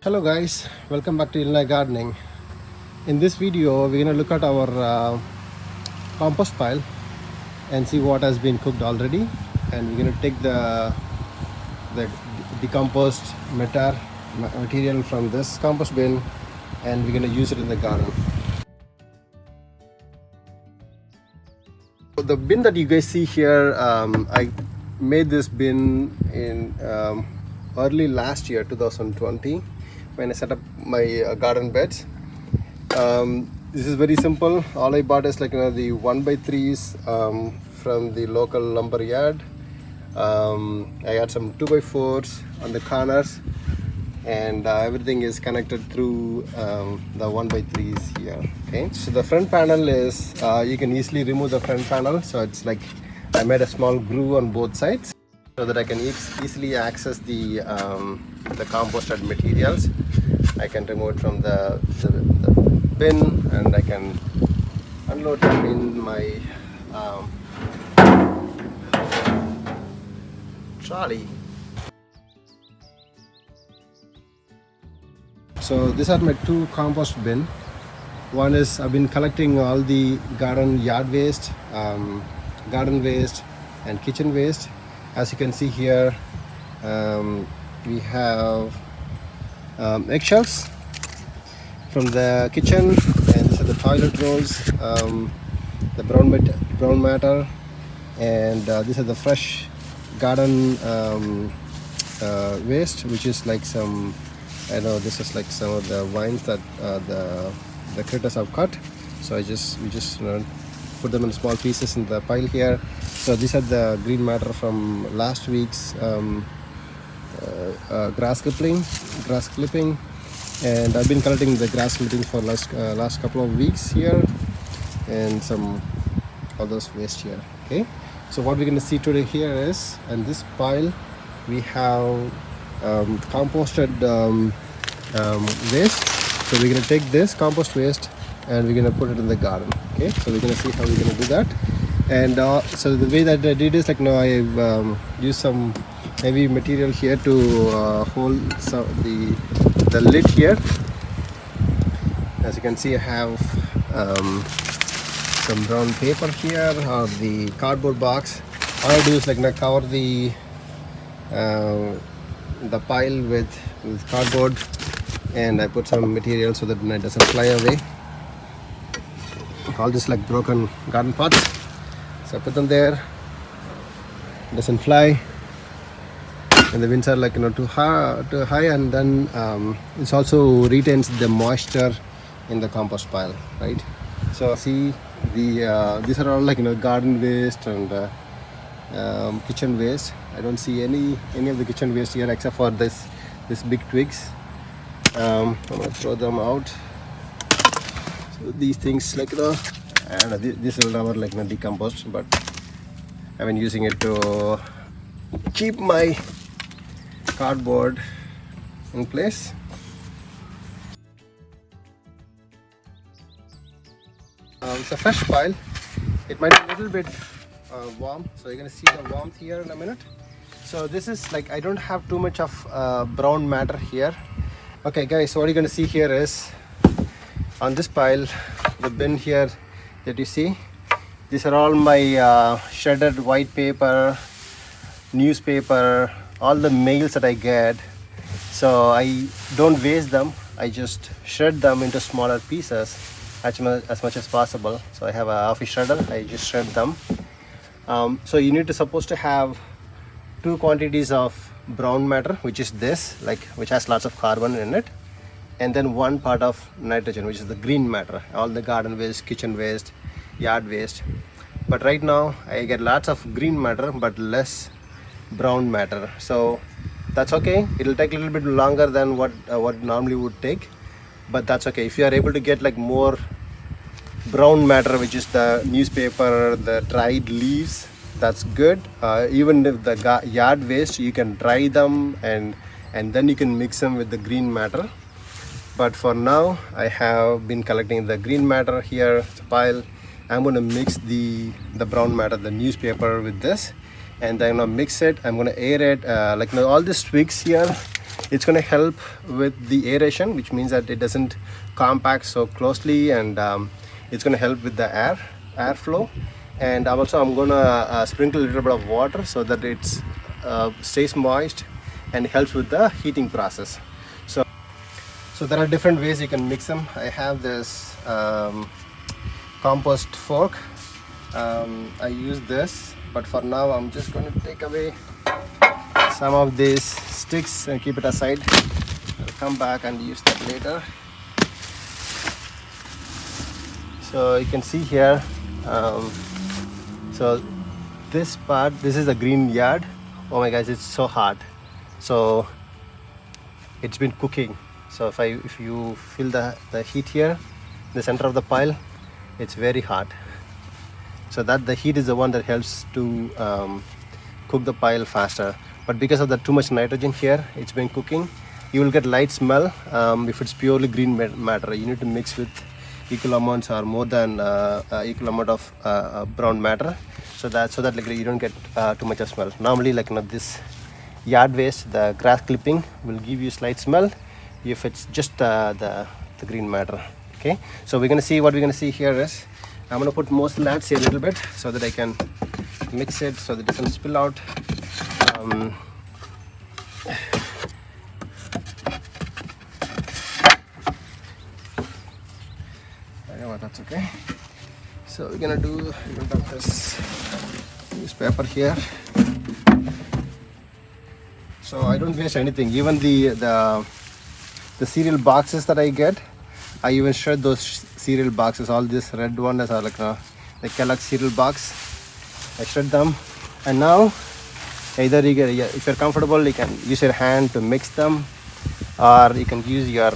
Hello guys, welcome back to Illinois Gardening. In this video, we're going to look at our compost pile and see what has been cooked already. And we're going to take the decomposed material from this compost bin and we're going to use it in the garden. So the bin that you guys see here, I made this bin in early last year, 2020. When I set up my garden beds. This is very simple. All I bought is the 1x3s from the local lumber yard. I had some 2x4s on the corners, and everything is connected through the 1x3s here. Okay, so the front panel is you can easily remove the front panel. So it's like I made a small groove on both sides so that I can easily access the composted materials. I can remove it from the bin and I can unload them in my trolley. So these are my two compost bin. One is I've been collecting all the garden yard waste, garden waste and kitchen waste. As you can see here, we have eggshells from the kitchen, and these are the toilet rolls, the brown matter, and these are the fresh garden waste, which is like some, I know this is like some of the vines that the critters have cut. So we just put them in small pieces in the pile here. So these are the green matter from last week's grass clipping, and I've been collecting the grass clippings for last couple of weeks here, and some others waste here. Okay, so what we're going to see today here is, in this pile we have composted waste. So we're going to take this compost waste and we're going to put it in the garden. Okay, so we're going to see how we're going to do that. And so the way that I did is I've used some heavy material here to hold the lid here. As you can see, I have some brown paper here, or the cardboard box. All I do is cover the pile with cardboard, and I put some material so that it doesn't fly away. All this broken garden pots, so I put them there. It doesn't fly. And the winds are too high, and then it also retains the moisture in the compost pile, right? So see, these are all garden waste and kitchen waste. I don't see any of the kitchen waste here except for this big twigs. I'm gonna throw them out. So these things and this will never decompose, but I've been using it to keep my cardboard in place. It's a fresh pile. It might be a little bit warm, so you're gonna see the warmth here in a minute. So this is I don't have too much of brown matter here. Okay guys, so what you're gonna see here is, on this pile, the bin here that you see, these are all my shredded white paper, newspaper, all the mails that I get. So I don't waste them, I just shred them into smaller pieces as much as possible. So I have a office shredder, I just shred them. So you need to supposed to have two quantities of brown matter, which is this, which has lots of carbon in it, and then one part of nitrogen, which is the green matter, all the garden waste, kitchen waste, yard waste. But right now I get lots of green matter but less brown matter, so that's okay. It'll take a little bit longer than what normally would take, but that's okay. If you are able to get more brown matter, which is the newspaper, the dried leaves, that's good. Even if the yard waste, you can dry them and then you can mix them with the green matter. But for now, I have been collecting the green matter here. It's a pile. I'm going to mix the brown matter, the newspaper, with this, and I'm going to mix it. I'm going to air it. All these twigs here, It's going to help with the aeration, which means that it doesn't compact so closely, and it's going to help with the airflow. And also I'm going to sprinkle a little bit of water so that it stays moist and helps with the heating process. So there are different ways you can mix them. I have this compost fork. I use this, but for now I'm just going to take away some of these sticks and keep it aside. I'll come back and use that later. So you can see here, so this part, this is the green yard. Oh my gosh, it's so hot. So it's been cooking. So if you feel the heat here, the center of the pile, it's very hot. So that the heat is the one that helps to cook the pile faster. But because of the too much nitrogen here, it's been cooking. You will get light smell if it's purely green matter. You need to mix with equal amounts or more than equal amount of brown matter, so that like you don't get too much of smell. Normally, like this yard waste, the grass clipping will give you slight smell if it's just the green matter. Okay, so we're gonna see what we're gonna see here is I'm gonna put more slats here a little bit so that I can mix it so that it doesn't spill out. That's okay. So we're gonna dump this newspaper here. So I don't waste anything. Even the cereal boxes that I get, I even shred those cereal boxes. All these red ones are like the Kellogg cereal box. I shred them, and now either if you're comfortable, you can use your hand to mix them, or you can use your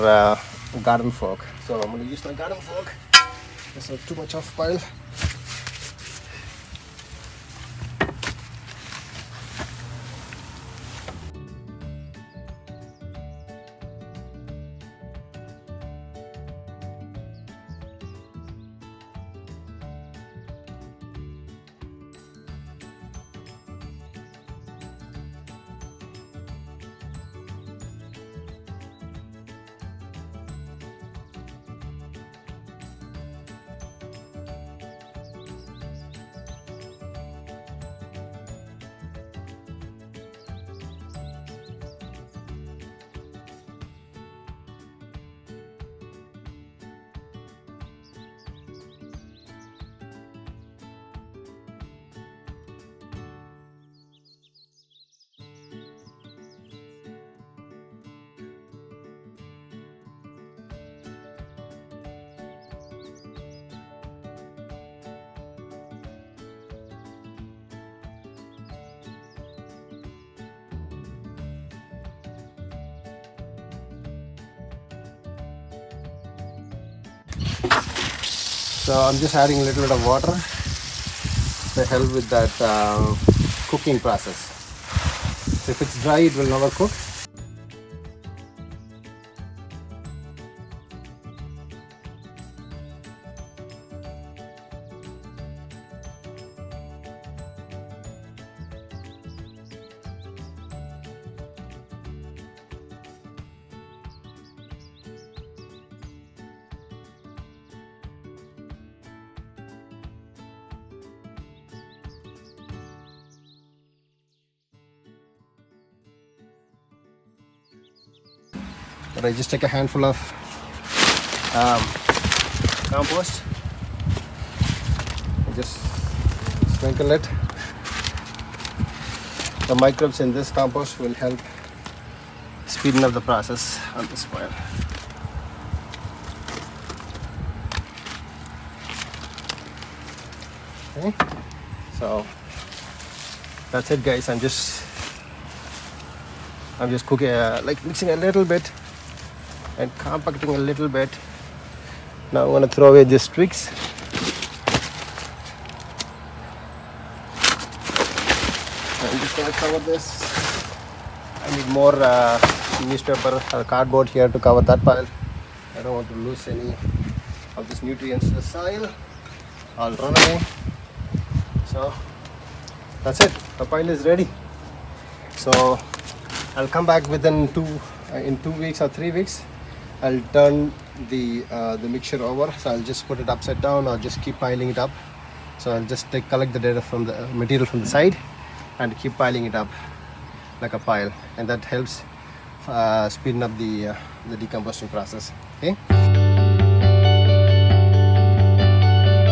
garden fork. So I'm gonna use my garden fork. There's not too much of pile. So I'm just adding a little bit of water to help with that cooking process. So if it's dry, it will never cook. But I just take a handful of compost. I just sprinkle it. The microbes in this compost will help speeden up the process on this pile. Okay, so that's it, guys. I'm just cooking, like mixing a little bit and compacting a little bit. Now I'm going to throw away these twigs. I'm just going to cover this. I need more newspaper or cardboard here to cover that pile. I don't want to lose any of these nutrients to the soil. I'll run away. So that's it. The pile is ready. So I'll come back within in 2 weeks or 3 weeks, I'll turn the mixture over. So I'll just put it upside down or just keep piling it up. So I'll just collect the data from the material from the side and keep piling it up like a pile, and that helps speeding up the decomposting process. Okay.